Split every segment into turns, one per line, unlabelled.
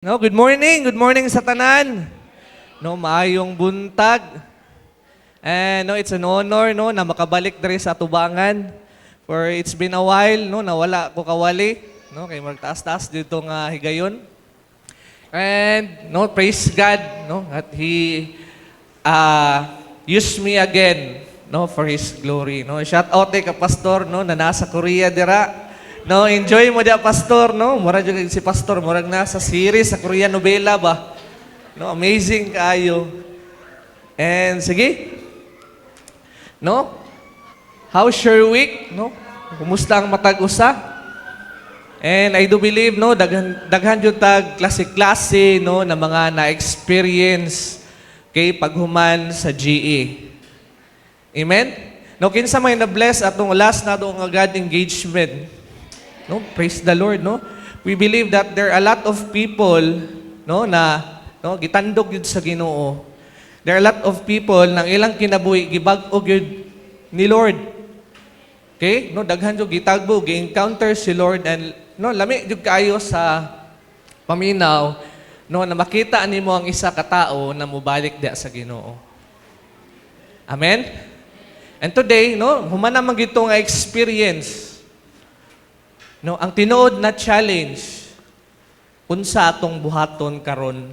No, good morning sa tanan. No, maayong buntag. And no, it's an honor no na makabalik diri sa tubangan. For it's been a while no nawala ko kawali, no kay magtaas-taas dito nga higayon. And no, praise God no at he used me again no for his glory. No, shout out kay ka pastor no na nasa Korea dira. No, enjoy mo dia pastor, no? Mura jud si pastor, murag na sa series sa Korean novela ba. No, amazing kayo. And sige. No? How's your week, no? Kumusta ang matag usa? And I do believe no daghan jud tag klase-klase no na mga na-experience kay paghuman sa GE. Amen? No, kinsa may na-bless atong last na nga God engagement. No, praise the Lord, no? We believe that there are a lot of people, no, na no, gitandog yun sa Ginoo. There are a lot of people nang ilang kinabuhi gibag-og yun ni Lord. Okay? No, daghan jud gitagbo, gi-encounter si Lord and no, lami jud kaayo sa paminaw no na makita nimo ang isa ka tawo na mobalik dia sa Ginoo. Amen. And today, no, human man gito nga experience. No, ang tinuod na challenge unsa atong buhaton karon.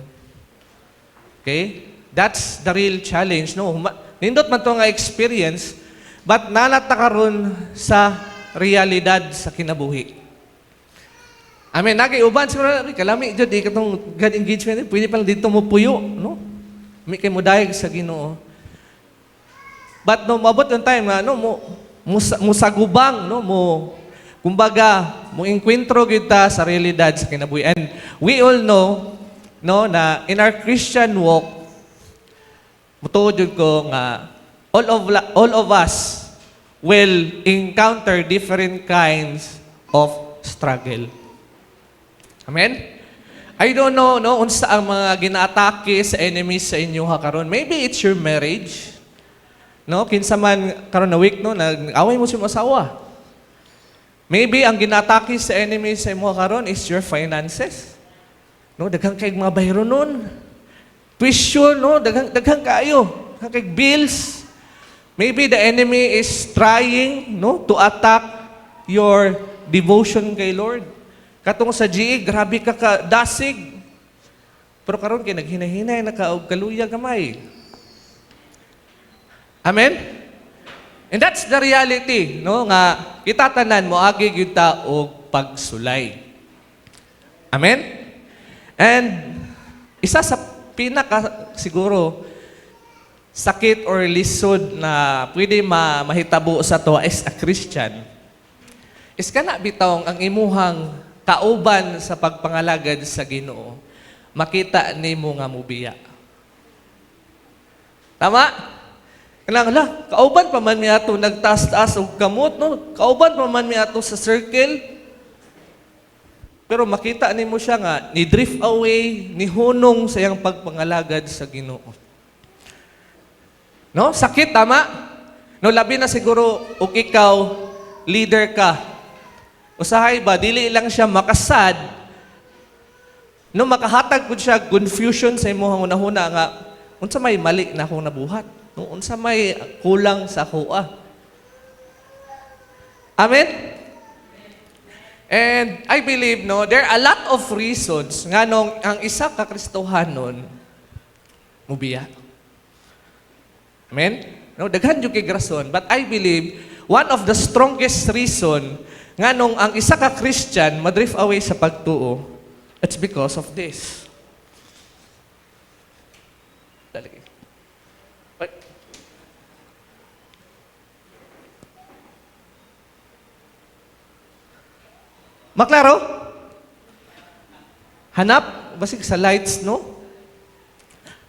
Okay? That's the real challenge, no. Nindot man to nga experience, but nanata karon sa realidad sa kinabuhi. Amen. Nagay uban siguro kalami jud katong God engagement, pwede pa lang dito mo puyo, no? May kay mo dayeg sa Ginoo. But no, mabot yung time na no mo sagubang, no, kumbaga, mo enkwentro kita sa realidad sa kinabuhi. And we all know, no, na in our Christian walk, mutuod jud ko nga all of us will encounter different kinds of struggle. Amen? I don't know, no, unsa ang mga ginaatake sa enemies sa inyo ha karon. Maybe it's your marriage. No, kinsa man karon na week no, nag-away mo sa asawa. Maybe ang ginatake sa enemy sa imo karon is your finances. No, daghang kay mga bayro nun. Tuition, no, daghang kaayo. Daghang kay bills. Maybe the enemy is trying, no, to attack your devotion kay Lord. Katong sa GE, grabe ka dasig. Pero karon kay naghinahinay nakaog kaluya gamay. Amen. And that's the reality, no, nga kita tanan mo agi gyud ta og pagsulay. Amen? And isa sa pinaka siguro sakit or lisod na pwede mahitabo sa to as a Christian is kana bitaw ang imuhang kauban sa pagpangalagad sa Ginoo makita nimo nga mubiya. Tama? Kanang kauban pa man mi ato nagtaas-taas og kamot, no? Kauban pa man mi ato sa circle. Pero makita nimo siya nga ni drift away, ni hunong sa iyang pagpangalagad sa Ginoo. No? Sakit tama? No, labi na siguro og ikaw leader ka. Usahay ba dili lang siya makasad. No, makahatag pud siya confusion sa imong hunahuna nga unsa may mali na akong nabuhat. No, unsa may kulang sa kuha. Amen? And I believe, no, there are a lot of reasons nga nung ang isa ka Kristohanon mubiya. Amen? No, daghan jud kay rason, but I believe one of the strongest reason nga nung ang isa ka Christian madrift away sa pagtuo, it's because of this. Dali. Maklaro? Hanap? Basig sa lights, no?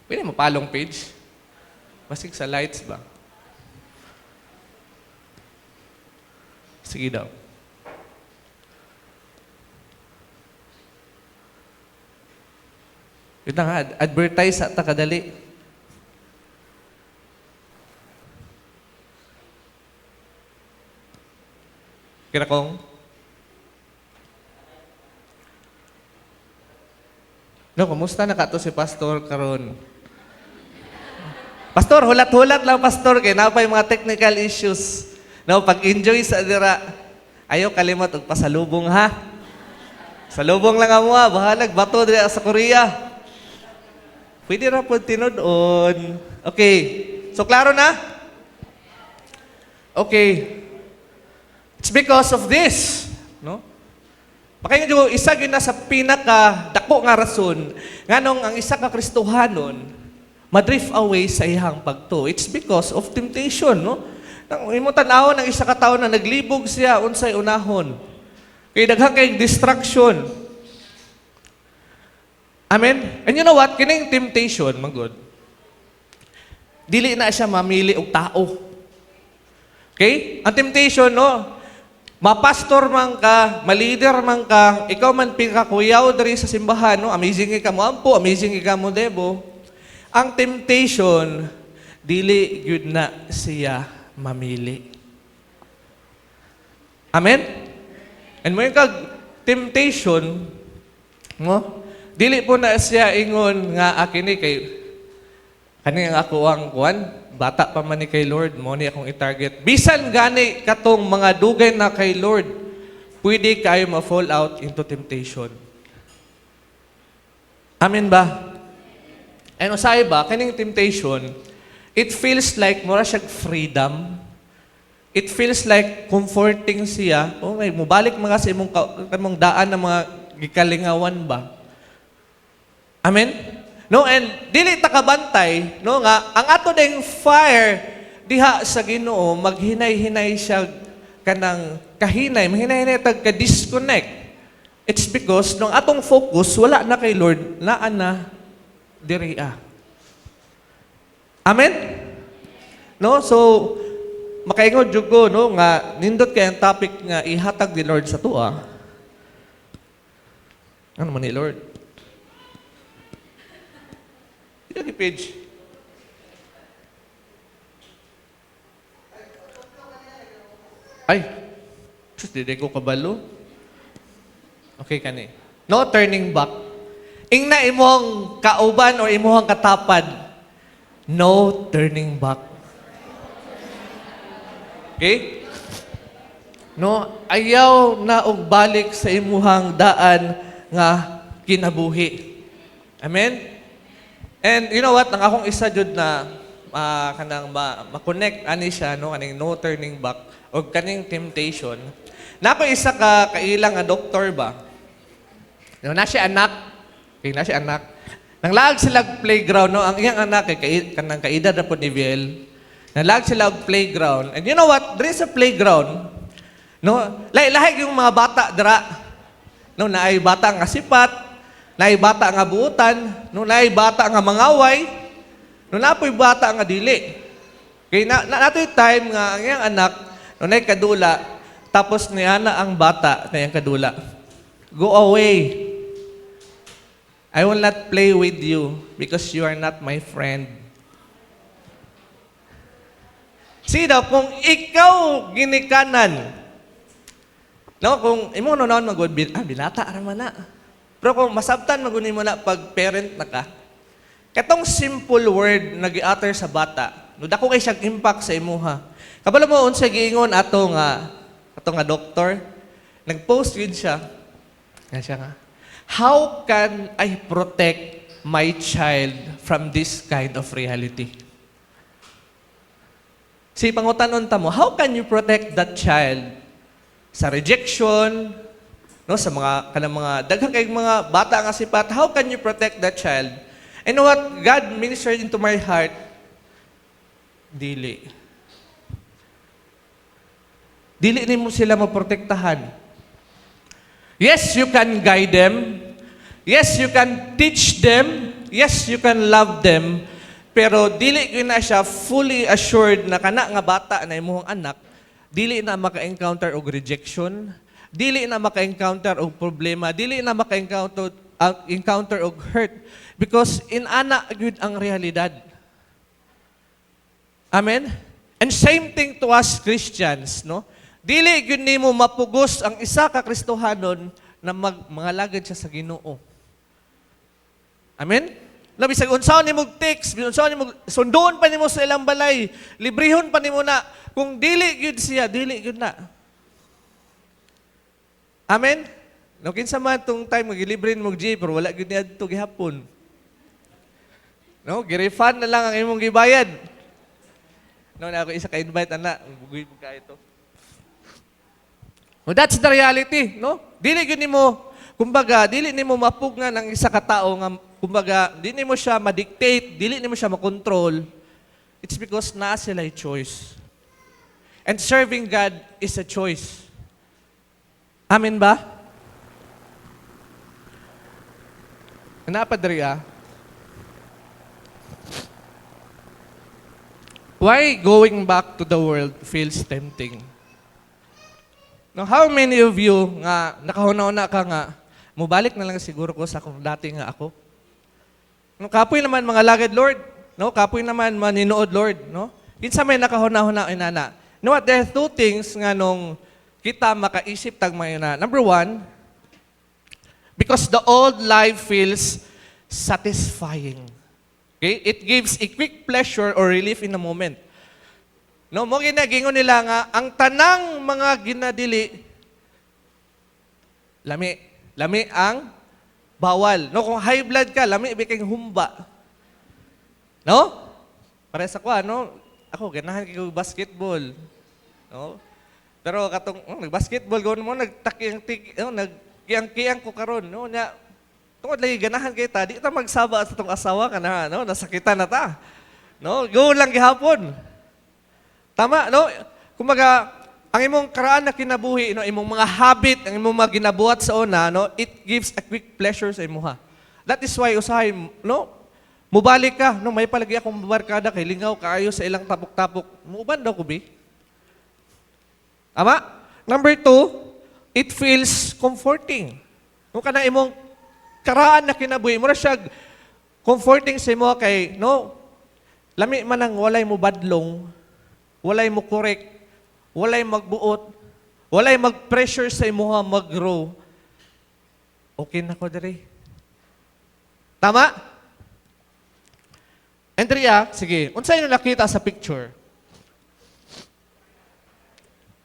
Pwede mapalong page? Basig sa lights ba? Sige daw. Yun na nga, advertise at takadali. Kira kong? No, kumusta na ka to si Pastor karon? Pastor, hulat-hulat lang Pastor kay napay mga technical issues. No, pag-enjoy sa dira. Ayaw kalimot og pasalubong ha. Salubong lang amo ha, bahalag bato dira sa Korea. Pwede ra pud tinud-on. Okay. So klaro na? Okay. It's because of this, no? Makaingon jud isa gyud na sa pinaka dako nga rason nganong ang isa ka Kristohanon madrift away sa ihang pagtuo. It's because of temptation, no? Nang imo tan-awon ang isa ka tawo na naglibog siya unsay unahon. Kay daghang kay distraction. Amen. And you know what? Kining temptation, magod. Dili na siya mamili og tao. Okay? Ang temptation, no? Mapastor man ka, malider man ka, ikaw man pinakakuyaw diri sa simbahan, no? Amazing ka mo ampo, amazing ka mo debo. Ang temptation, dili gyud na siya mamili. Amen? And mo kag temptation, no? Dili po na siya ingon nga akini kay kani ang ako ang kuan, bata pa man ni kay Lord, mo ni akong i-target. Bisan gani katong mga dugay na kay Lord, pwede kayo ma-fall out into temptation. Amen ba? Ano sa iba, kaning temptation, it feels like mura siyang freedom. It feels like comforting siya. Oh, may mubalik mga sa imong daan ng mga gikalingawan ba? Amen? No, and dili ta kabantay, no nga ang ato ding fire diha sa Ginoo maghinay-hinay siya kanang kahinay, mahinay-hinay tag ka disconnect. It's because nung atong focus wala na kay Lord, naa na diri. Amen? No, so makaingon jud ko no nga nindot kay ang topic nga ihatag ni Lord sa tuwa. Ano man ni Lord? Yung page. Ay, just di ko kabalo. Okay kani. No turning back. Ingna imong kauban o imong katapad. No turning back. Okay? No, ayaw na og balik sa imuhang daan nga kinabuhi. Amen? And you know what, ang akong isa jud na kanang ma-connect ani siya no kaning no turning back o kaning temptation. Nako isa ka kailang nga doktor ba. No na siya anak. Kay na siya anak. Nanglaag sila playground no ang iyang anak kay kanang kaedad na pud ni Viel. Nanglaag sila playground. And you know what, there is a playground. No, lahi yung mga bata dira. No naay bata nga sipat. Naay bata nga buutan, no naay bata nga mangaway, no napoy bata nga dili. Kay natoy time nga ang iyang anak no naay kadula, tapos niya na ang bata na iyang kadula. Go away. I will not play with you because you are not my friend. See daw, kung ikaw ginikanan, no, kung imo nonon magud binata ra man na. Pero kung masabtan magunin mo na pag parent na ka, katong simple word na gi-utter sa bata, no dako kay siyang impact sa imuha. Kabalo mo unsa giingon ato nga doktor, nag-post yun siya. Nga siya nga. How can I protect my child from this kind of reality? Si pangutanon ta mo, how can you protect that child sa rejection, no, sa mga kanang mga daghang kay mga bata nga sipat, how can you protect that child? And you know what God ministered into my heart? Dili nimo sila maprotektahan. Yes, you can guide them. Yes, you can teach them. Yes, you can love them. Pero dili gyud na siya fully assured na kana nga bata na imong anak, dili na maka-encounter og rejection. Dili na maka-encounter og problema, dili na maka-encounter og hurt because inana gyud ang realidad. Amen? And same thing to us Christians, no? Dili gyud nimo mapugos ang isa ka Kristohanon na mangalagad siya sa Ginoo. Amen? No, bisag unsaon nimo text, unsaon nimo sundoon pa nimo sa ilang balay, librehon pa nimo na kung dili gyud siya, dili gyud na. Amen? No, kinsa man tong time magilibrin mo G pero wala gyud ni adto gihapon. No, girefund na lang ang imong gibayad. No, na ako isa ka invite ana, bugoy mo ka ito. No, that's the reality, no? Dili gyud nimo kumbaga, dili nimo mapugnan ang isa ka tawo nga kumbaga, dili nimo siya ma-dictate, dili nimo siya ma-control. It's because naa sila choice. And serving God is a choice. Amen ba? Napadri Why going back to the world feels tempting? Now, how many of you nga nakahuna-una ka nga, mubalik na lang siguro ko sa kung dati nga ako? No, kapoy naman mga lagad, Lord. No, kapoy naman maninood, Lord. No? Kinsa may nakahuna-huna inana. You know what? There are two things nga nung kita makaisip tag mayuna. Number one, because the old life feels satisfying. Okay? It gives a quick pleasure or relief in a moment. No, mo ginagingon nila nga ang tanang mga ginadili lami ang bawal. No, kung high blood ka, lami biking humba. No? Para sa ko no, ako ganahan kay basketball. No? Pero katong nag-basketball gawon mo nagkiyang ko karon, no? Nya tungod lagi ganahan kay ta, di ta magsaba sa tong asawa kana, no? Nasakitan na ta. No? Go lang gihapon. Tama, no? Kumbaga, ang imong karaan na kinabuhi, no, imong mga habit, ang imong mga ginabuhat sa una, no, it gives a quick pleasure sa imuha. That is why usahay, no, mubalik ka, no, may palagi akong barkada kay lingaw kaayo sa ilang tapok-tapok. Muuban daw ko, bi. Tama? Number two, it feels comforting. Kung ka na imong karaan na kinabuhi, mura siya comforting sa imo kay, no, lami man ang walay mo badlong, walay mo correct, walay magbuot, walay mag-pressure sa imuha mag-grow. Okay na ko diri. Tama? Andrea, sige, unsay nyo nakita sa picture?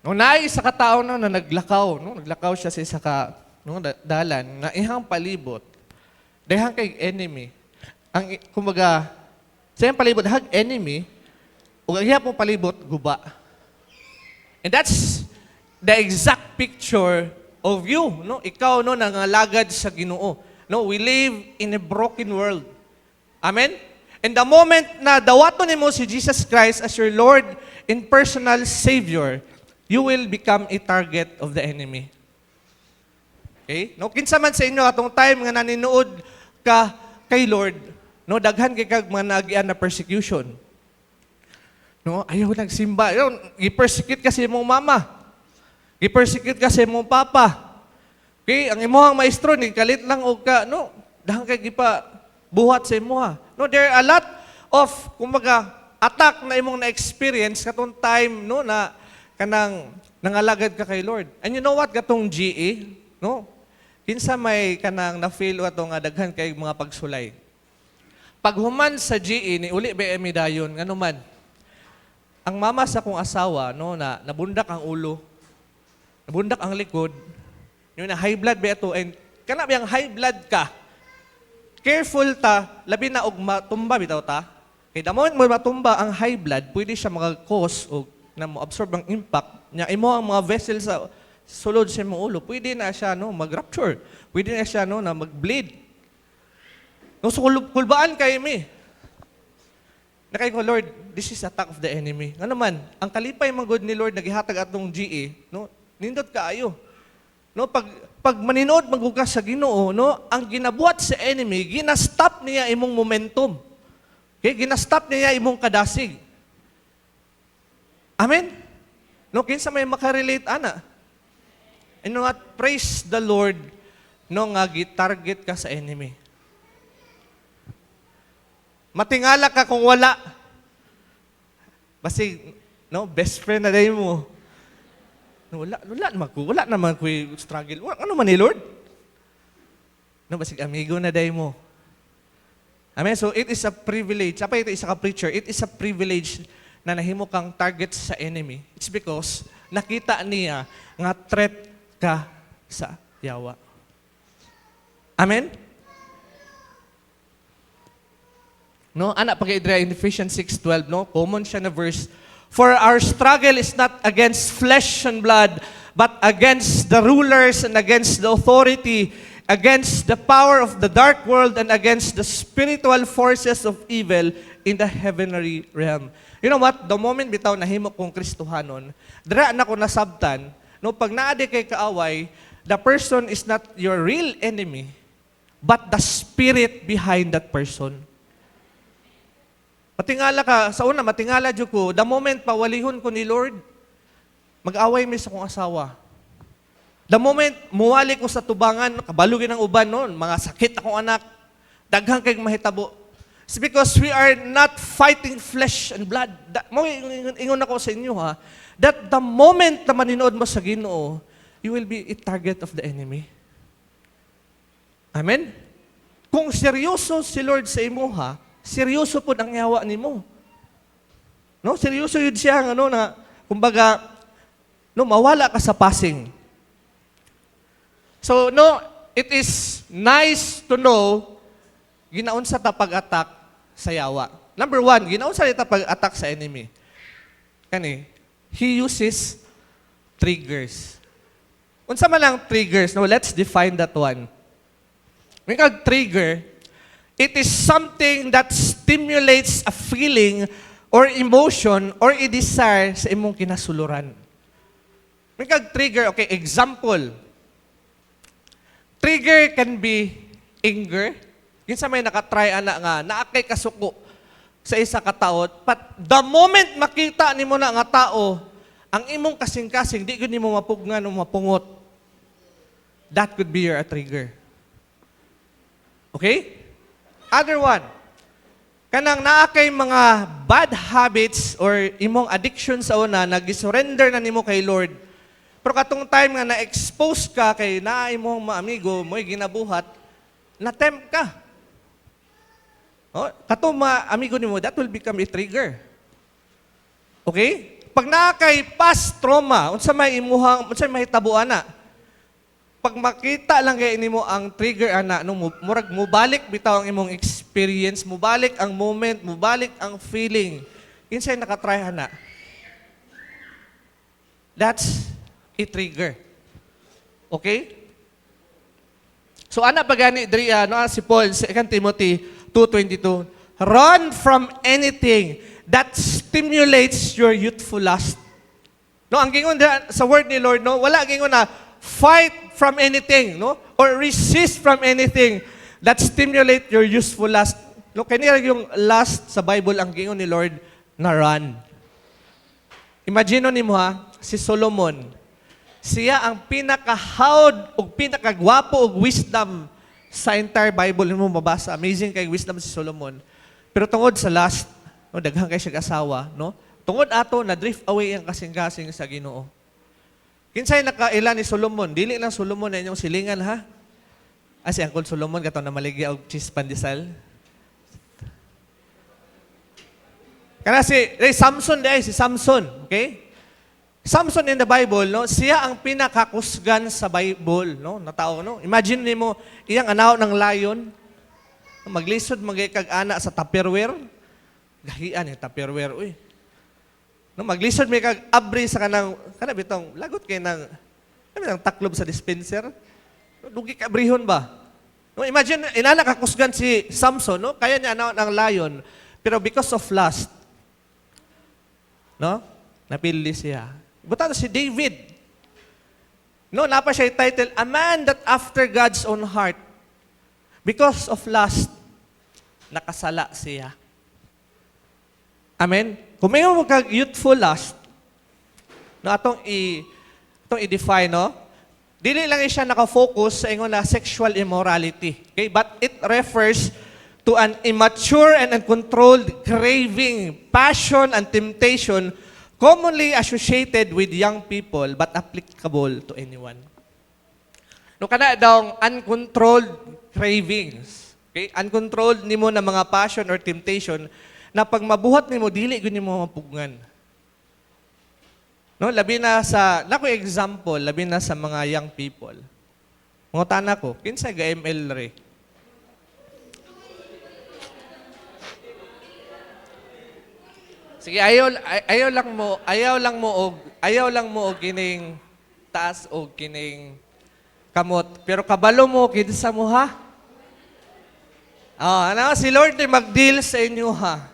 Nung naay isa ka tao na naglakaw, no? Naglakaw siya sa isa ka dalan, na ihang palibot, dahang kay enemy. Ang, kumbaga, sa iyang palibot, hag enemy, o ang ihang palibot, guba. And that's the exact picture of you, no? Ikaw, no, nangalagad sa Ginoo. No, we live in a broken world. Amen? And the moment na dawaton nimo si Jesus Christ as your Lord and personal Savior, you will become a target of the enemy. Okay? No, kinsa man sa inyo atong time nga naninood ka kay Lord, no, daghan kay kag mga nagian na persecution. No, ayaw nagsimba. I-persecute kasi mong mama. I-persecute kasi mong papa. Okay, ang imuhang maestro ni kalit lang og ka, no, dahang kay gipa buhat sa imuha. No, there are a lot of kumbaga attack na imong na-experience katong time, no, na kanang nangalagad ka kay Lord. And you know what, katong GE, no? Kinsa may kanang na-feel ato nga daghan kay mga pagsulay. Pag human sa GE ni uli ba dayon ngano man. Ang mama sa kong asawa, no, na nabundak ang ulo, nabundak ang likod, yun na high blood ba ito, and kana biyang high blood ka, careful ta, labi na og matumba bitaw ta. Kay the moment mo matumba ang high blood, pwede siya mag-cause o na mo-absorb ang impact niya. Imo ang mga vessels sa sulod sa imong ulo, pwede na siya, no, mag-rupture. Pwede na siya, no, na mag-bleed. No, so kulbaan kay mi. Nakay ko, Lord, this is attack of the enemy. Nga naman, ang kalipay manggod ni Lord nagihatag atong GE, no, nindot kaayo. No, pag maninood maghugas sa Ginoo, no, ang ginabuhat sa enemy, ginastop niya imong momentum. Okay, ginastop niya imong kadasig. Amen. No, kinsa may makarelate ana. And you know what? Praise the Lord no nga gitarget ka sa enemy. Matingala ka kung wala. Basi, no, best friend na dayon mo. No, wala naman ko struggle. Ano man ni Lord? No, basi amigo na dayon mo. Amen? So, it is a privilege. Apa ito isa ka preacher? It is a privilege na nahimo kang target sa enemy. It's because nakita niya nga threat ka sa yawa. Amen? No, anak pag-idra in Ephesians 6:12, no? Common siya na verse. For our struggle is not against flesh and blood, but against the rulers and against the authority, against the power of the dark world and against the spiritual forces of evil in the heavenly realm. You know what? The moment bitaw nahimo kong Kristohanon, dira na ko nasabtan, no, pag naadi kay kaaway, the person is not your real enemy, but the spirit behind that person. Matingala ka, sa una, matingala dyo ko, the moment pawalihon ko ni Lord, mag-away mi sa kong asawa. The moment muwali ko sa tubangan, kabalugin ng uban noon, mga sakit akong anak, daghang kay mahitabo. It's because we are not fighting flesh and blood. Ingon ako sa inyo ha, that the moment na maninood mo sa Ginoo, you will be a target of the enemy. Amen? Kung seryoso si Lord sa imo ha, seryoso po ang yawa ni mo. No, seryoso yun siya, ano, na, kumbaga, no, mawala ka sa passing. So, no, it is nice to know, ginaon sa tapag-attack sa yawa. Number one, ginaon sa tapag-attack sa enemy. Kani, he uses triggers. Unsa man ang triggers? No, let's define that one. May trigger, it is something that stimulates a feeling or emotion or a desire sa imong kinasuluran. May trigger, okay, example. Trigger can be anger. Kinsa may nakatry ana nga, naakay kasuko sa isa ka tao, but the moment makita nimo na nga tao, ang imong kasing-kasing, di gud nimo mapugnan o mapungot. That could be your trigger. Okay? Other one, kanang naa kay mga bad habits or imong addiction sa una, nag-surrender na nimo kay Lord. Pero katong time nga na-expose ka kay naa imong mga amigo, mo'y ginabuhat, na-tempt ka. Oh, katong mga amigo nimo, that will become a trigger. Okay? Pag naa kay past trauma, unsa may imuhang, unsa may mahitabuan na, pag makita lang kay nimo ang trigger ana, no, murag mubalik bitaw ang imong experience, mubalik ang moment, mubalik ang feeling. Kinsay nakatry ana? That's a trigger. Okay? So ana pagani diri no si Paul sa 2 Timothy 2:22, run from anything that stimulates your youthful lust. No, ang gingon sa word ni Lord, no, wala gingon na fight from anything, no? Or resist from anything that stimulate your useful lust. No, kaya yung lust sa Bible ang gingon ni Lord na run. Imagine nimo ha, si Solomon. Siya ang pinaka-hawd o pinaka-gwapo og wisdom sa entire Bible mo mabasa. Amazing kay wisdom si Solomon. Pero tungod sa lust, no, daghang kay siya asawa, no? Tungod ato na drift away ang kasing-kasing sa Ginoo. Kinsay nakaila ni Solomon? Dili lang Solomon na inyong silingan, ha? Si Uncle Solomon, katong na maligya og cheese pandesal. Kana si Samson, si Samson, okay? Samson in the Bible, no? Siya ang pinakakusgan sa Bible, no? Na tao, no? Imagine nimo iyang anaw ng lion, maglisod magikag-ana sa Tupperware. Gahian yung Tupperware, uy. No, maglisod may kag abri sa kanang bitong lagot kay nang taklob sa dispenser. Dugi ka abrihon ba? No, imagine inana ka kusgan si Samson, no? Kaya niya ng lion, pero because of lust, no? Napili siya. Buta si David. No, napa siya title, a man that after God's own heart. Because of lust, nakasala siya. Amen? Kung may mo kag-youthful lust, no, itong i-define, no? Dili lang siya nakafocus sa ingon na sexual immorality. Okay? But it refers to an immature and uncontrolled craving, passion, and temptation commonly associated with young people but applicable to anyone. No, kana daw uncontrolled cravings. Okay? Uncontrolled nimo na mga passion or temptation na pag mabuhat nimo dili gyud nimo mapugngan. No, labi na sa nako example, labi na sa mga young people. Mga tanak ko, kinsa ga ML re? Sige, ayaw lang mo og kining taas og kining kamot. Pero kabalo mo kinsa mo ha? Ano si Lord ni mag-deal sa inyo ha.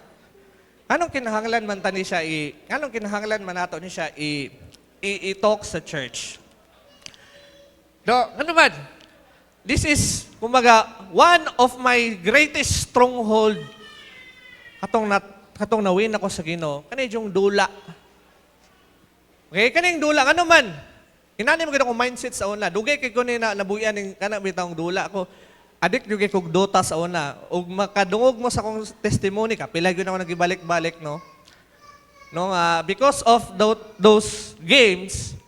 Anong kinahanglan man tani siya anong kinahanglan man nato ni siya i-talk sa church. Ano man? This is kumaga one of my greatest stronghold katong nawin ako sa Ginoo, kani yung dula. Okay, kaning dula ano man? Inani mo gid ako mindset sa una. Dugay kay ko ni nabuyan ning kana bitong dula ko. Adik yung kog dota sa una. Ug makadungog mo sa kong testimony ka, pila gyud ako nagibalik-balik, no? No, because of those games,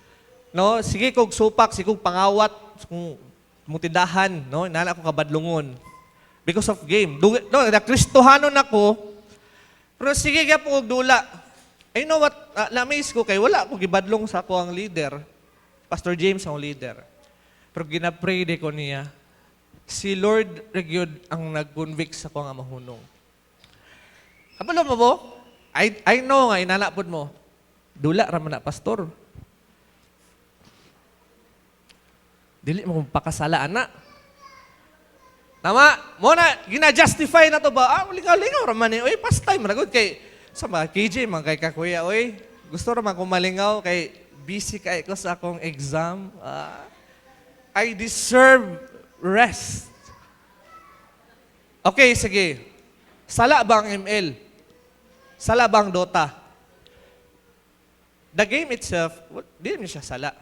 no, sige kog supak, sige kog pangawat, kung mutidahan, no, nana ko kabadlungon. Because of game. No, nakristohanon ako, pero sige gyud po og dula. I know what, na-amaze ko kay wala ko gibadlong sa ako ang leader. Pastor James ang leader. Pero ginapray de ko niya. Si Lord Regyod ang nag-convict sa ko nga mahunong. Kabalo mo mo? I know nga, inanapod mo. Dula raman na, pastor. Dili mo kung pakasala, anak. Tama? Mo na, gina-justify na to ba? Lingaw raman eh. Oy, pastime, ragod kay, sa mga KJ, mga kay kakuya, oy, gusto raman kong malingaw kay busy kay ko sa akong exam. I deserve rest. Okay, sige. Sala ba ang ML? Sala ba ang Dota? The game itself, di rin siya sala.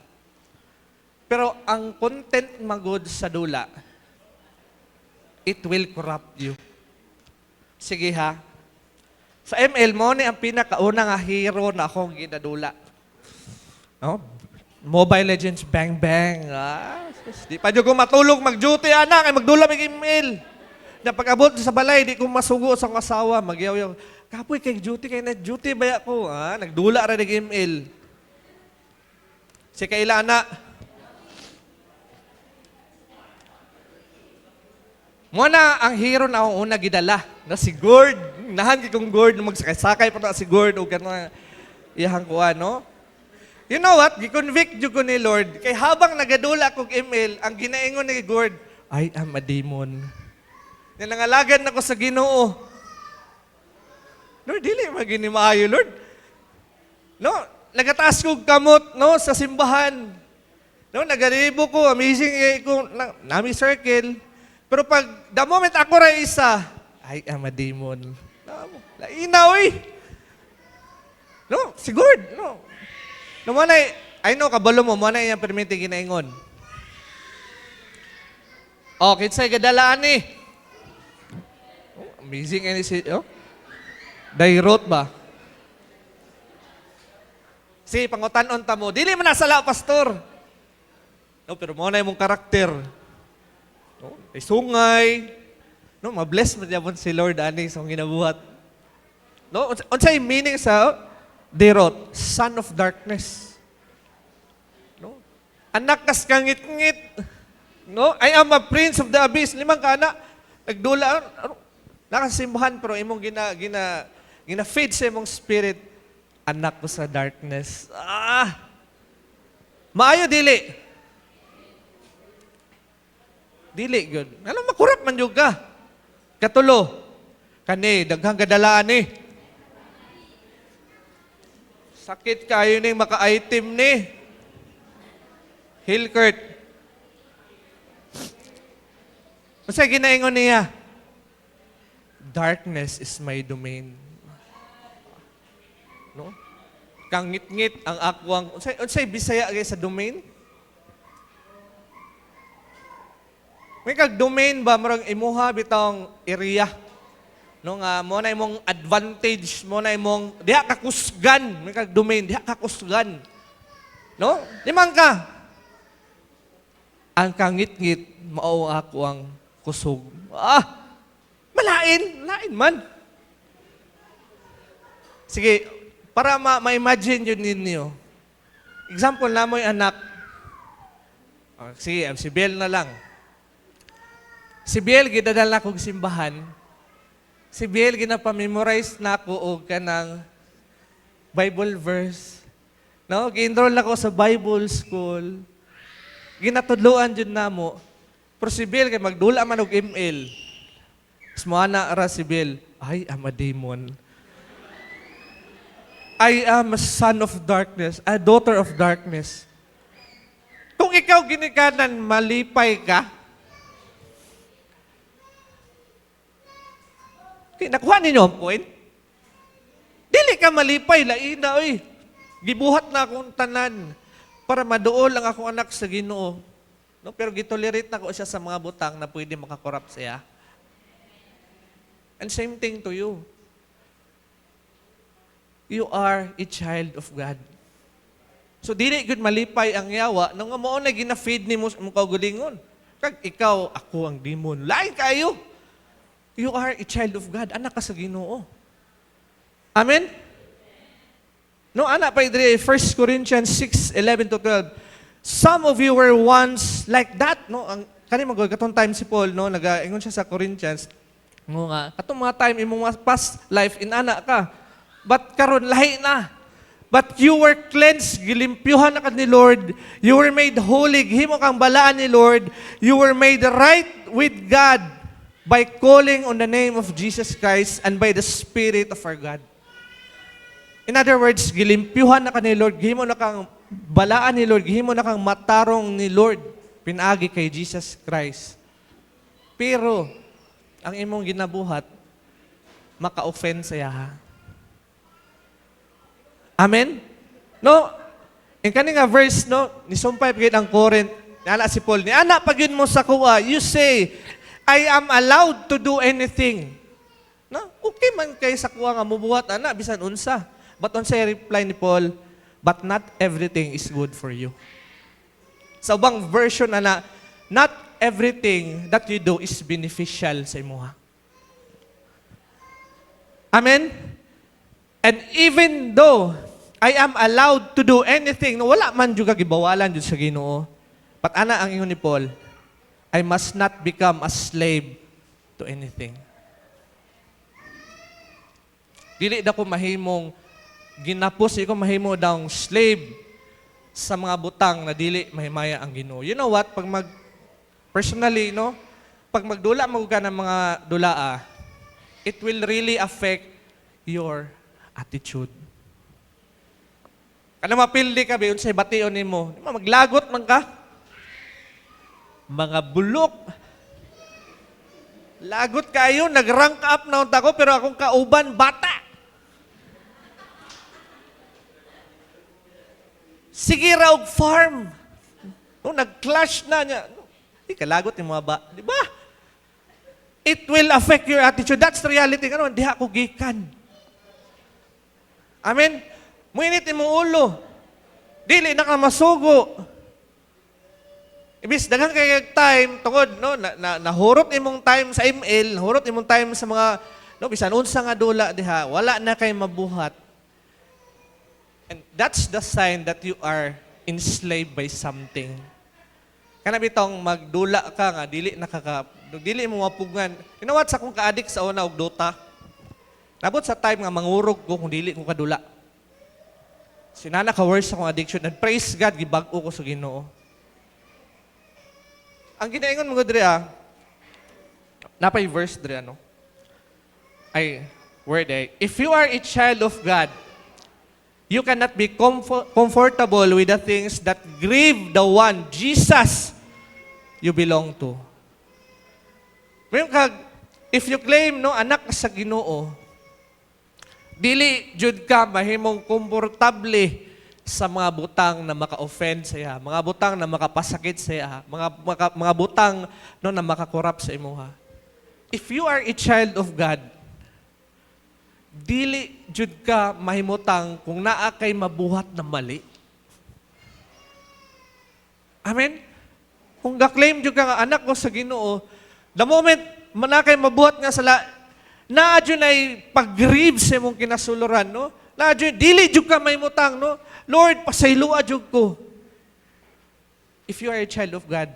Pero ang content magod sa dula, it will corrupt you. Sige ha. Sa ML mo ni ang pinakauna nga hero na akong ginadula. No? Mobile Legends, bang bang. Di pa nyo ko matulog mag-duty, anak, ay magdula may email. Na pag-abot sa balay, di ko masugo sa kasawa, magyaw-yaw. Kapoy kay duty, kay na-duty ba ako? Nagdula rin ng email. Si kaila, anak. Muna ang hero na akong una gidala, na si Gord. Nahan kong Gord, magsakay-sakay pa na si Gord, o gano'n, iyahang kuha, no? You know what? Giconvict ko ni Lord. Kay habang nagadula kong email, ang ginaingon ni Gord, I am a demon. Nanangalagan ako sa Ginoo. Lord, dili magini maayo, Lord. No, nagataas kong kamot, no, sa simbahan. No, nagaribo ko, amazing ko, nami circle. Pero pag, the moment ako ra isa, I am a demon. Lainaw eh. No, si Gord, no. No, manay, I know, kabalo mo, manay yung permiti ginaingon. Oh, kinsay gadalaan eh. Oh, amazing any si, oh. Dairot ba? Si, pangutan-on ta mo. Dili man nasala, pastor. No, pero manay mong karakter. No, ay sungay. No, mabless mo diyan si Lord ani sa ginabuhat. No, unsay meaning sa Derot, son of darkness. No? Anak kas kangit-ngit. No? I am a prince of the abyss. Limang ka anak. Nagdula. Nakasimbahan pero imong gina-feed sa imong spirit. Anak ko sa darkness. Maayo dili. Dili good. Ano makurap man jud ka? Katulo. Kani daghang gadalaan ni. Sakit kayo ning maka-item ni. Hilkert. Masa ginaingon niya? Darkness is my domain. No? Kang ngit-ngit ang akwang. Unsay Bisaya kay sa domain? May kag domain ba marang imuha bitong area? No nga mo na imong advantage, mo na imong diha ka kusgan, may kag domain diha ka kusgan. No? Limang ka. Ang kangit-ngit mao ako ang kusog. Lain man. Sige, para ma-imagine yun ninyo. Example na mo yung anak. Sige, si Biel na lang. Si Biel, ginadala na kong simbahan. Si Biel, ginapamemorize na ako o kanang Bible verse. No? Gi-enroll ako sa Bible school. Ginatudloan dyan na mo. Pero si Biel, kay magdula man og ML. Smuana ara si Biel, I am a demon. I am a son of darkness, a daughter of darkness. Kung ikaw ginikanan, malipay ka, nakuha ninyo ang point? Dili ka malipay, laina, oy. Gibuhat na akong tanan para maduol ang akong anak sa Ginoo. No? Pero gitolerate na ko siya sa mga butang na pwede makakorrupt siya. And same thing to you. You are a child of God. So, dili good malipay ang yawa nang mo na gina-feed ni mo kaugalingon. Kag ikaw, ako ang demon. Lain kayo. You are a child of God. Anak ka sa Ginoo. Amen? No, anak pa idri, 1 Corinthians 6:11-12. Some of you were once like that, no? Ang kani magod katong time si Paul, no, nagaingon siya sa Corinthians. Ngo nga, katong mga time imong past life in anak ka. But karon lahi na. But you were cleansed, gilimpyuhan na ka ni Lord. You were made holy, himo kang balaan ni Lord. You were made right with God by calling on the name of Jesus Christ and by the Spirit of our God. In other words, gilimpyuhan na ka ni Lord, gihimo na kang balaan ni Lord, gihimo na kang matarong ni Lord, pinagi kay Jesus Christ. Pero, ang imong ginabuhat, maka-offend saya ha. Amen? No? In kaninga verse, no, nisumpay pagid ang Corinth, nala si Paul, ni anak pagid mo sa kuha, you say, I am allowed to do anything. No? Okay man kay sa kuha nga mubuhat, anak, bisan unsa. But unsa reply ni Paul, but not everything is good for you. Sa ubang version, ana, not everything that you do is beneficial sa imuha. Amen? And even though I am allowed to do anything, no, wala man juga gibawalan jud sa Ginoo. But ana ang ingon ni Paul, I must not become a slave to anything. Dili na ko mahimong ginapos ko mahimo daw slave sa mga butang na dili mahimaya ang Ginoo. You know what? Personally, no? Pag magdula mo ka ng mga dulaa, it will really affect your attitude. Kana mapildi ka, biyon sa bation nimo, maglagot man ka. Mga bulok. Lagot kayo, nag-rank up na unta ko, pero akong kauban, bata. Sige raw farm. No, nag-clash na niya. Di kalagot yung mga ba. Di ba? It will affect your attitude. That's the reality. Ano, di ako gikan. Amen? Muinit imong ulo. Dili na ka masugo. Ibis, daghang kay time, tungod, no, nahurot imong time sa email, nahurot imong time sa mga, no, bisan unsa nga dula diha, wala na kay mabuhat. And that's the sign that you are enslaved by something. Kana bitong magdula ka nga, dili dili mo mapugngan. You know what, sa kong ka-addict sa una og Dota, nabot sa time nga mangurog ko kung dili ko kadula. Sinana ka-worse akong addiction, and praise God, gibag-o ko sa Ginoo. Ang ginaingon mo diri napay verse diri ano? Ay, word ay, if you are a child of God, you cannot be comfortable with the things that grieve the one, Jesus, you belong to. Mayroon kag, if you claim, no, anak sa Ginoo, dili jud ka mahimong komportable sa mga butang na maka-offend sa iya, mga butang na makapasakit sa iya, mga butang no, na makakorap sa imuha. If you are a child of God, dili jud ka mahimutang kung naa kay mabuhat na mali. Amen? Kung ga-claim jud ka nga anak ko sa Ginoo, the moment manakay mabuhat nga sala, naadyo ay pag-grieve sa imong kinasuluran, no? Naadyo, dili jud ka may mutang, no? Lord, pasaylua jud ko. If you are a child of God.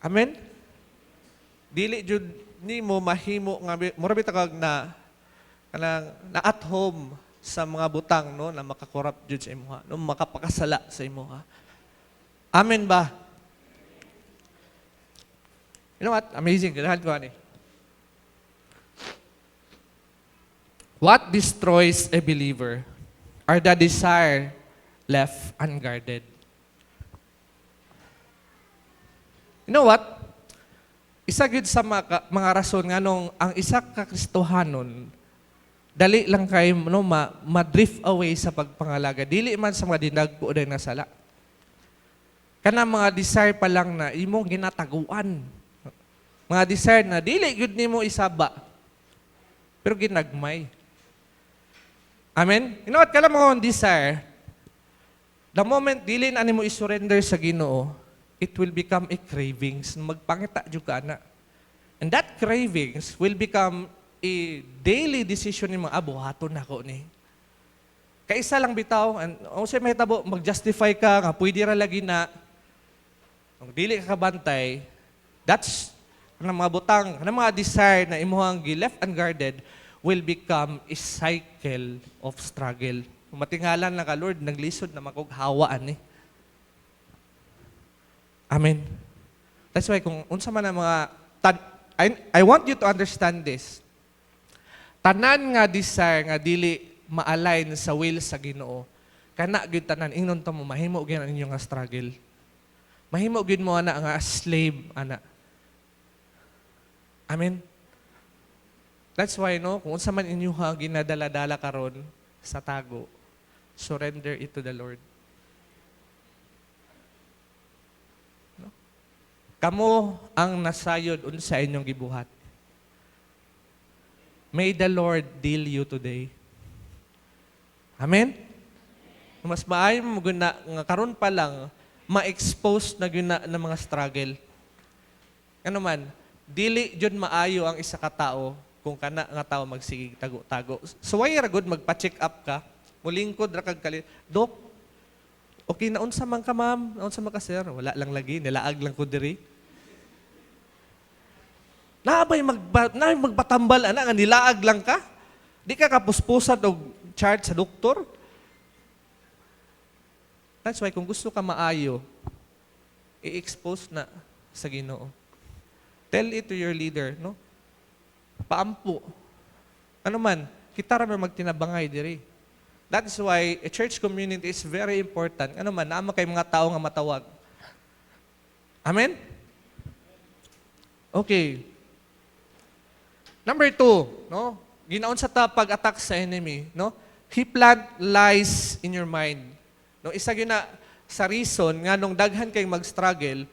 Amen? Dili jud nimo mahimo nga mura bitag na kanang na at home sa mga butang, no, na makakorrupt jud sa imuha, no, makapakasala sa imuha. Amen ba? You know what? Amazing. Ganahan ko ani. What destroys a believer are the desire left unguarded. You know what? Isa gyud sa mga rason nga nung ang isa ka Kristohanon dali lang kay no ma-drift away sa pagpangalaga. Dili man sa mga dinagpo day na sala. Kana mga desire pa lang na imong ginataguan. Mga desire na dili gyud nimo isaba. Pero ginagmay. Amen? You know what? Kala mo ang desire, the moment dili na nimo i-surrender sa Ginoo, it will become a cravings. Magpangita jud ka na. And that cravings will become a daily decision ni mga buhaton nako ni. Kaisa lang bitaw, o siya mahitabo, mag-justify ka, nga pwede ra lagi na, kung dili ka kabantay, that's, kanang mga butang, kanang mga desire na imuhang left unguarded, will become a cycle of struggle. Kung matinghalan lang ka, Lord, naglisod na makughawaan eh. Amen. That's why kung unsa man ang mga, I want you to understand this. Tanan nga desire nga dili ma-align sa will sa Ginoo. Kana gyud tanan ingnon ta mo mahimo gyud ang inyo nga struggle. Mahimo gyud mo ana nga slave ana. Amen. That's why no, kung unsa man inyo ha ginadala-dala karon sa tago, surrender it to the Lord. No? Kamo ang nasayod unsa inyong gibuhat. May the Lord deal you today. Amen? Mas maayo mo guna, nga karon pa lang, ma-expose na guna ng mga struggle. Ano man, dili jud maayo ang isa ka tao kung kana nga tao magsigig tago-tago. So why ra good magpa-check up ka? Mulingkod ra kag kali. Dok, okay na unsa man ka ma'am? Unsa man ka sir? Wala lang lagi, nilaag lang ko diri. Nabay magpatambal ana nga nilaag lang ka? Di ka kapuspusan og chart sa doktor? That's why kung gusto ka maayo, i-expose na sa Ginoo. Tell it to your leader, no? Paampo. Ano man, kita ra magtinabangay diri. That is why a church community is very important. Ano man, naama kay mga tao nga matawag. Amen? Okay. Number 2, no? Ginaon sa pag-attack sa enemy, no? He plant lies in your mind. No, isa gyud na sa reason nga nung daghan kay mag-struggle,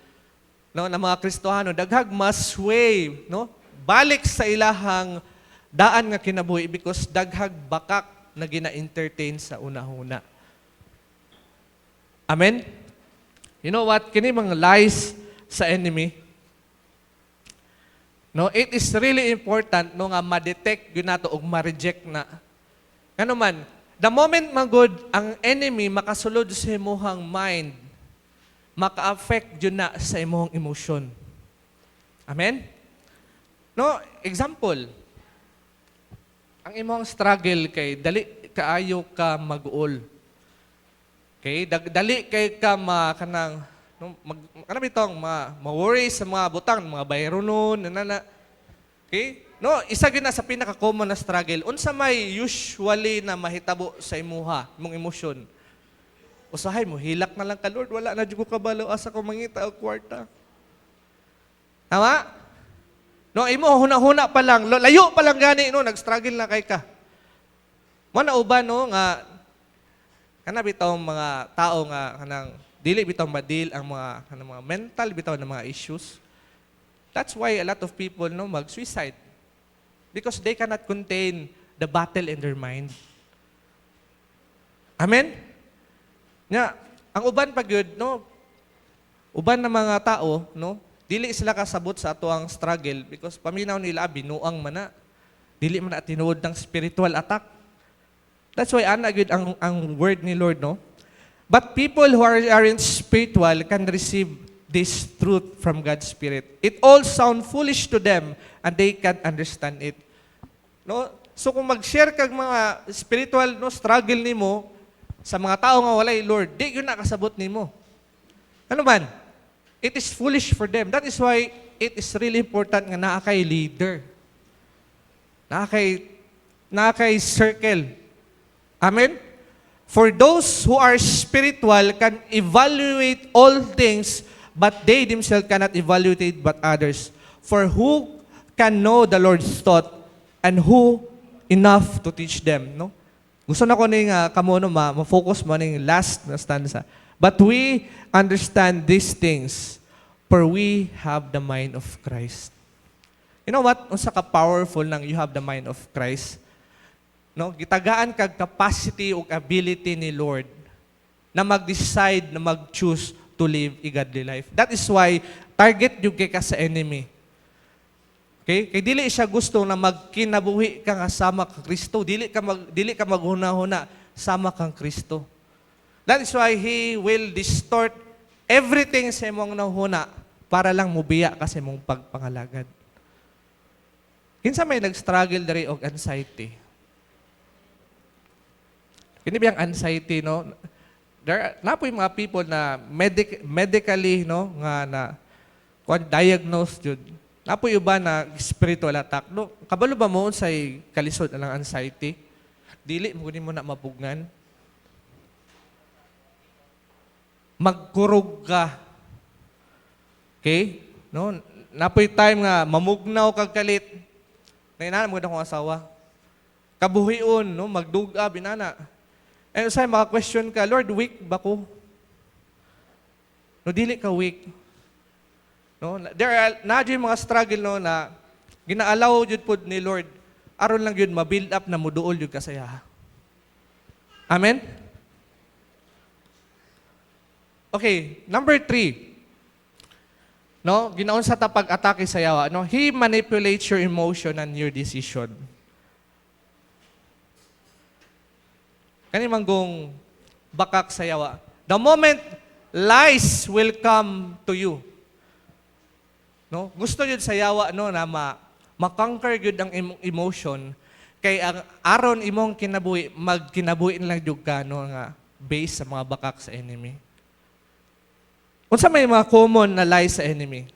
no, na mga Kristohano, daghag masway, no? Balik sa ilahang daan nga kinabuhi because daghag bakak na gina-entertain sa una-una. Amen? You know what? Kini mga lies sa enemy. No, it is really important no nga ma-detect gyud nato ug ma-reject na. Ano man, the moment magud ang enemy makasulod sa imong mind, maka-affect gyud na sa imong emotion. Amen? No, example. Ang imong struggle kay dali kaayo ka mag-uol. Okay, dali kay ka kanang no, kanang bitong ma-worry sa mga butang, mga bayronon, nana. Okay? No, isa gyud na sa pinaka-common na struggle. Unsa may usually na mahitabo sa imuha, imong emosyon? Usahay mo, hilak na lang ka, Lord, wala na jud ko kabalo asa ko mangita og kwarta. Tama? No, imo huna-huna pa lang, layo pa lang gani no, nag-struggle na kay ka. Mo na uban no nga kana bitaw mga tao nga kanang dili bitaw madil ang mga kanang mga mental bitaw na mga issues. That's why a lot of people no mag-suicide. Because they cannot contain the battle in their mind. Amen? Nga, ang uban pa gyud no, uban na mga tao no, dili sila kasabot sa ato ang struggle because paminaw nila binuang man na. Dili man na tinuod ng spiritual attack. That's why ana gyud ang word ni Lord, no? But people who aren't spiritual can receive this truth from God's Spirit. It all sound foolish to them and they can't understand it. No? So kung mag-share kag mga spiritual no struggle nimo sa mga tao nga walay Lord, di gyud nakasabot nimo. Ano man? It is foolish for them. That is why it is really important nga naa kay leader. Naa kay circle. Amen? For those who are spiritual can evaluate all things, but they themselves cannot evaluate but others. For who can know the Lord's thought and who enough to teach them? No? Gusto na ko ning kamo no ma-focus mo ning last na stanza. But we understand these things, for we have the mind of Christ. You know what? Unsa ka powerful nang you have the mind of Christ? No, gitagaan kag capacity ug ability ni Lord na mag-decide, na mag-choose to live a godly life. That is why target jud kay ka sa enemy. Okay? Kay dili siya gusto na magkinabuhi ka nga sama kang Kristo, dili ka maghuna-huna sama kang Kristo. That is why he will distort everything sa imong nahuna para lang mubiya ka sa imong pagpangalagad. Kinsa may nag-struggle diri og anxiety? Kini biyang anxiety, no? Napoy mga people na medically, no, nga na diagnosed jud. Napoy uban na spiritual attack. No, kabalo ba mo sa kalisod ang anxiety? Dili mo ni mo na mabugnan. Magkurog ka. Okay? No, napoy time nga mamugnaw kag kalit. Nainana mo akong asawa. Kabuhion, no, magduga binana. And sa maka-question ka, Lord, weak ba ko? No, dili ka weak. No, there are mga struggle no na ginaalaw jud pod ni Lord aron lang jud ma-build up na muduol jud kasaya. Amen. Okay, number 3. No, ginaon sa tapag atake sa yawa, no, he manipulates your emotion and your decision. Kani manggong bakak sa yawa. The moment lies will come to you. No? Gusto yun sa yawa no na ma-conquer yun ang emotion kay ang aron imong kinabuhi magkinabuhi lang jud ka no nga based sa mga bakak sa enemy. Unsa may mga common na lies sa enemy?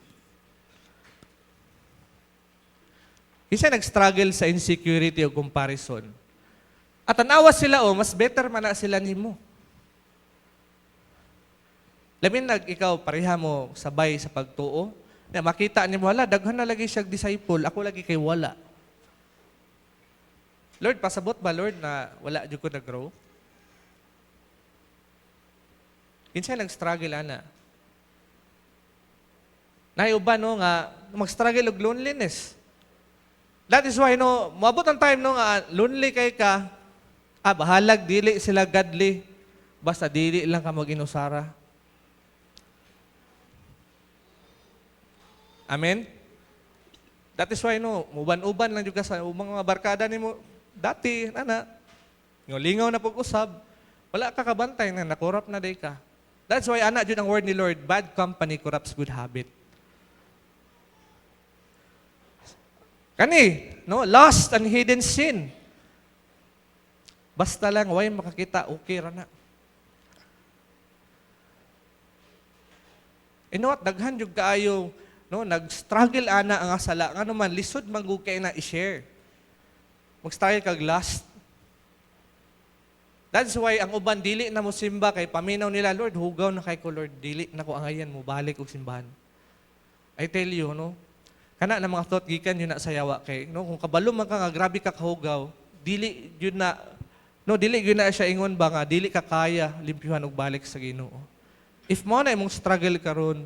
Isa nag-struggle sa insecurity o comparison. At tanawa sila mas better man na sila nimo. Lamin ikaw pareha mo sabay sa pagtuo, na makita nimo wala daghan na lagi siya disciple, ako lagi kay wala. Lord, pasabot ba Lord na wala jud ko na-grow? Kinsa nag-struggle ana? Nayuban no nga mag-struggle og loneliness. That is why no, moabot ang time no nga lonely kay ka. Bahalag, dili sila godly. Basta dili lang ka mag-inusara. Amen? That is why, no, uban-uban lang juga sa mga barkada ni mo. Dati, lingaw na pag-usab. Wala ka kabantay na nakorap na day ka. That's why, jud ang word ni Lord, bad company corrupts good habit. Kani, no, lost and hidden sin. Basta lang, way makakita, okay ra na. You know what, daghan yung kaayo, no, nag-struggle ana ang asala, nga naman, lisod magugay na i-share. Mag-struggle kag last. That's why, ang uban, dili na mo simba, kay paminaw nila, Lord, hugaw na kay ko, Lord, dili na ko angayan mo, balik og simbahan. I tell you, no, kana na mga thought, gikan yun na sayawa kay, no, kung kabalo man ka nga, grabe ka kahugaw, dili yun na, no, dili gyud na siya ingon ba nga dili ka kaya limpyuhan og balik sa Ginoo. If mo na imong struggle karon,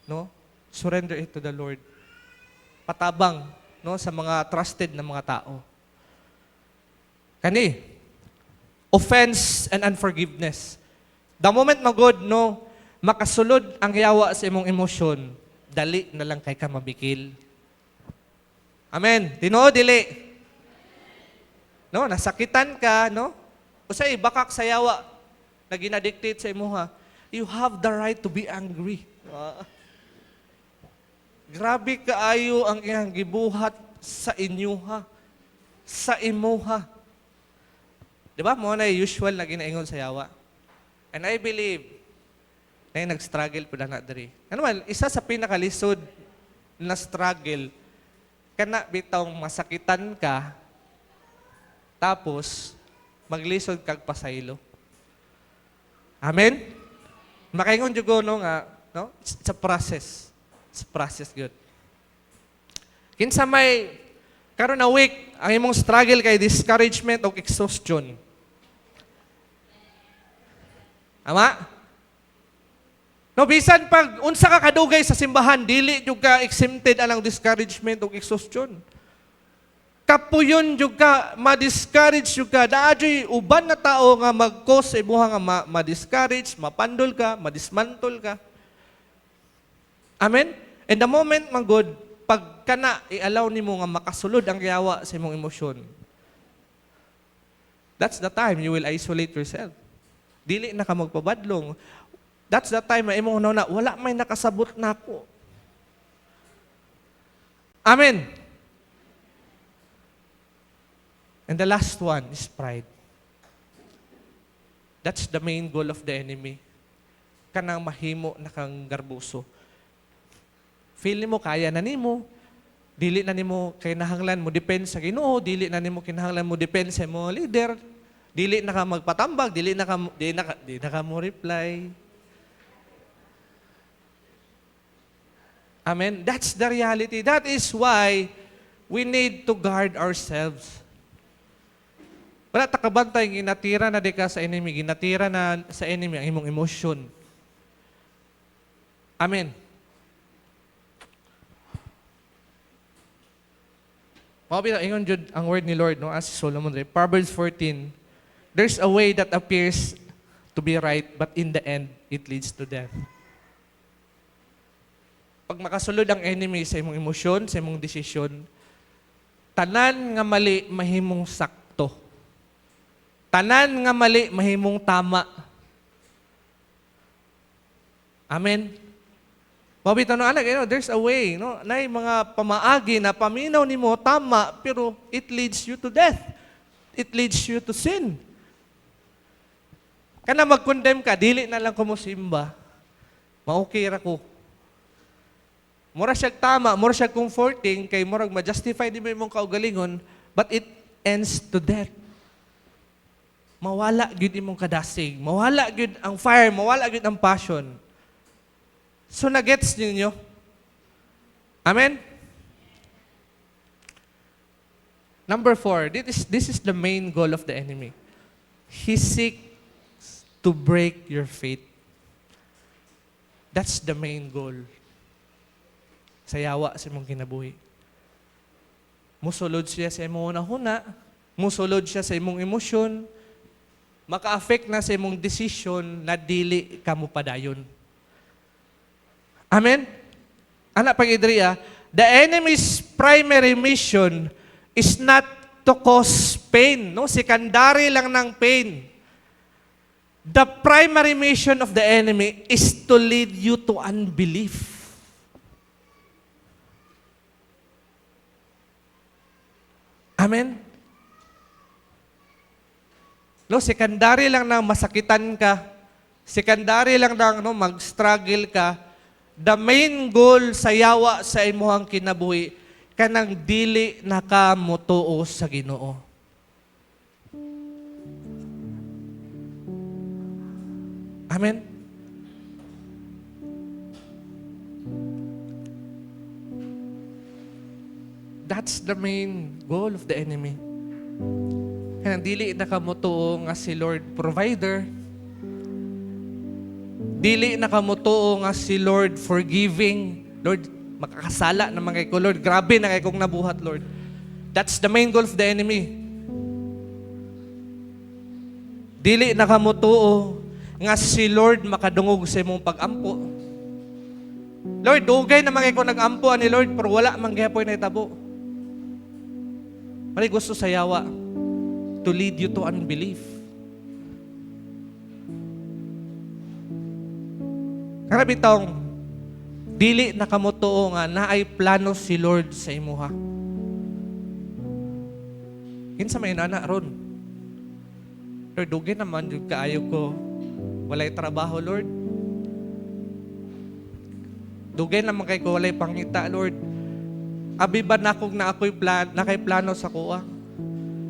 no, surrender it to the Lord. Patabang no sa mga trusted na mga tao. Kani offense and unforgiveness. The moment magod no makasulod ang yawa sa imong emosyon, dali na lang kay ka mabikil. Amen. Tinuod dili. No, nasakitan ka, no? Usay bakak sa yawa na ginadictate sa imuha. You have the right to be angry. Grabe kaayo ang iyang gibuhat sa inyuha, sa imuha. Di ba? Mo na usual na ginaingon sa yawa. And I believe na nag-struggle po na diri. Ano man, isa sa pinakalisod na struggle, kana bitong masakitan ka, tapos maglisod kag pasaylo. Amen? Makaingon jud ko no nga, no? It's a process. It's a process good. Kinsa may karon na week ang imong struggle kay discouragement o exhaustion. Ama? No, bisan pag unsa ka kadugay sa simbahan, dili jud ka exempted alang discouragement o exhaustion. Kapuyon jud ka, ma-discourage jud ka. Daadyoy uban na tao nga mag-cause sa imuha nga ma-discourage, mapandol ka, ma-dismantle ka. Amen? And the moment man good, pag kana i-allow nimo nga makasulod ang yawa sa imong emosyon, that's the time you will isolate yourself. Dili na ka magpabadlong. That's the time na imong na wala may nakasabot nako. Amen. And the last one is pride. That's the main goal of the enemy. Kanang mahimo na kang garbuso. Feel nimo kaya na nimo. Dili na nimo kinahanglan mo depend sa Ginoo, dili na nimo kinahanglan mo depend sa mo leader. Dili na ka magpatambag, dili na ka mo reply. Amen. That's the reality. That is why we need to guard ourselves. Wala takabantay ginatira na di ka sa enemy, ginatira na sa enemy ang imong emosyon. Amen. Mabita ingon jud ang word ni Lord no as Solomon Proverbs 14. There's a way that appears to be right, but in the end, it leads to death. Pag makasulod ang enemy sa imong emosyon, sa imong desisyon, tanan nga mali, mahimong sakto. Tanan nga mali, mahimong tama. Amen? Mabita no anak, there's a way. No? Nay mga pamaagi na paminaw nimo tama, pero it leads you to death. It leads you to sin. Kana mag-condemn ka, dili na lang ko mo simba. Ma-okay ra ko. Mura siya tama, mura siya comforting, kay murag ma-justify di mo imong kaugalingon, but it ends to death. Mawala gyud imong kadasig, mawala gyud ang fire, mawala gyud ang passion. So na-gets ninyo? Amen? Number 4, this is the main goal of the enemy. He seeks to break your faith. That's the main goal. Sa yawa sa imong kinabuhi. Musulod siya sa imong hunahuna, musulod siya sa imong emosyon, maka-affect na sa imong decision na dili ka mo padayon. Amen? Ana pag-idriya, the enemy's primary mission is not to cause pain. No? Secondary lang ng pain. The primary mission of the enemy is to lead you to unbelief. Amen? No, secondary lang na masakitan ka, secondary lang na mag-struggle ka, the main goal sa yawa sa imuhang kinabuhi, kanang dili nakamutuo sa Ginoo. Amen? That's the main goal of the enemy. Kaya dili nakamutuo nga si Lord provider. Dili nakamutuo nga si Lord forgiving. Lord, makakasala naman kay ko, Lord. Grabe na kay kong nabuhat, Lord. That's the main goal of the enemy. Dili nakamutuo nga si Lord makadungog sa imong pag-ampo. Lord, dugay na mga ko nag-ampo ni Lord, pero wala man gyapon na itabo. Mali gusto sa yawa to lead you to unbelief. Kana bitong dili na kamo tuo nga naay plano si Lord sa imuha. Kinsa may nana ron? Lord, dugay naman yung kaayo ko. Walay trabaho, Lord. Dugay naman kay ko walay pangita, Lord. Abi ba na ako'y nakay plano sa kuha?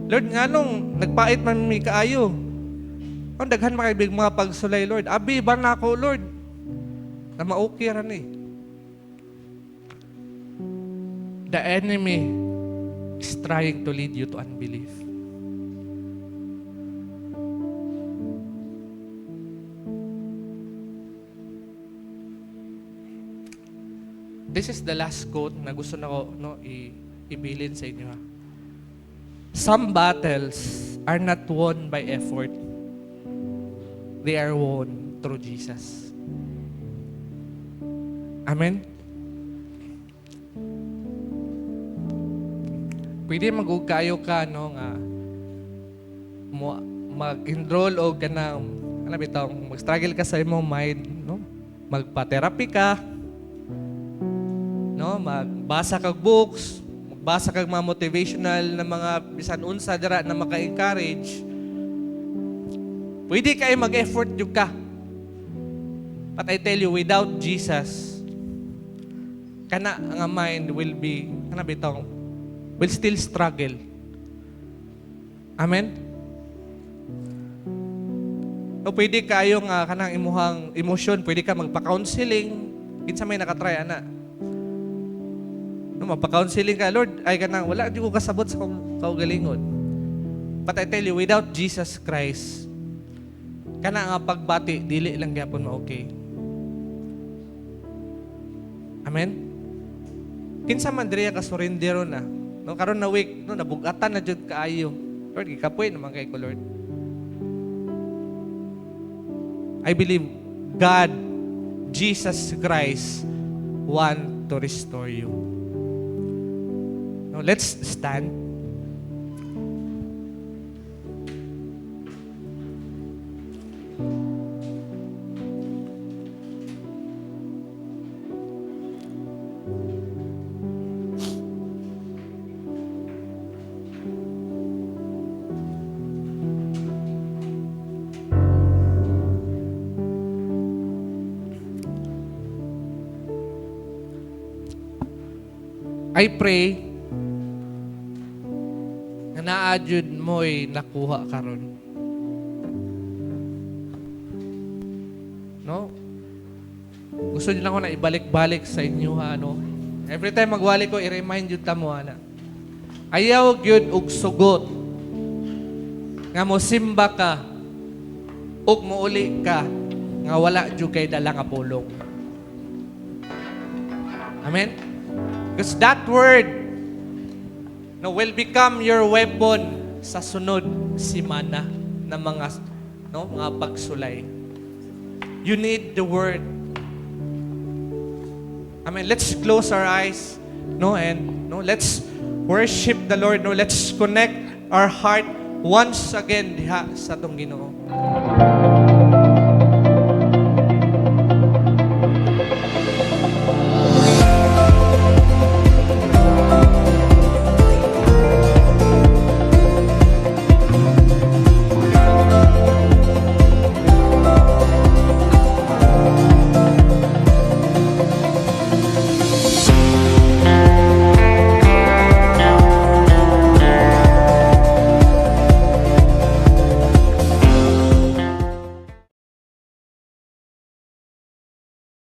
Lord, nganong nagpait man mi kaayo? Ang daghan makaibig mga pagsulay, Lord. Abi ba na ako, Lord? Na maukiran eh. The enemy is trying to lead you to unbelief. This is the last quote na gusto na ko ibilin sa inyo. Some battles are not won by effort. They are won through Jesus. Amen? Pwede mag-ugayo ka, no, nga mag-enroll o ganang, mag-struggle ka sa imong mind, no? Magpa-therapy ka, no, magbasa kag books, magbasa kag mga motivational na mga bisan unsa dira na maka-encourage. Pwede kayo mag-effort jud ka. But I tell you, without Jesus, kana nga mind will still struggle. Amen? O pwede kayo nga kanang imuhang emosyon, pwede ka magpa-counseling. Kinsa may nakatry ana? No, magpa-counseling ka, Lord, ay kanang wala di ko kasabot sa kaugalingon. But I tell you, without Jesus Christ, kana nga pagbati dili lang gyapon ma-okay. Amen? Kinsa man diriya ka surrendero na. No, karon na week, no, nabugatan na jud kaayo. Lord, gikapoy naman kay ko, Lord. I believe God, Jesus Christ, want to restore you. Now, let's stand. I pray nga naadjud mo'y nakuha karon. No? Gusto niyo lang ko na ibalik-balik sa inyo, ano? Every time magwali ko, i-remind yun tamo, ana. Ayaw gyud og sugot nga mo simba ka ug muuli ka nga wala jud kay dala nga pulong. Amen? Because that word will become your weapon sa sunod simana na mga pagsulay. You need the word. Amen. Let's close our eyes, and let's worship the Lord. Let's connect our heart once again diha sa atong Ginoo.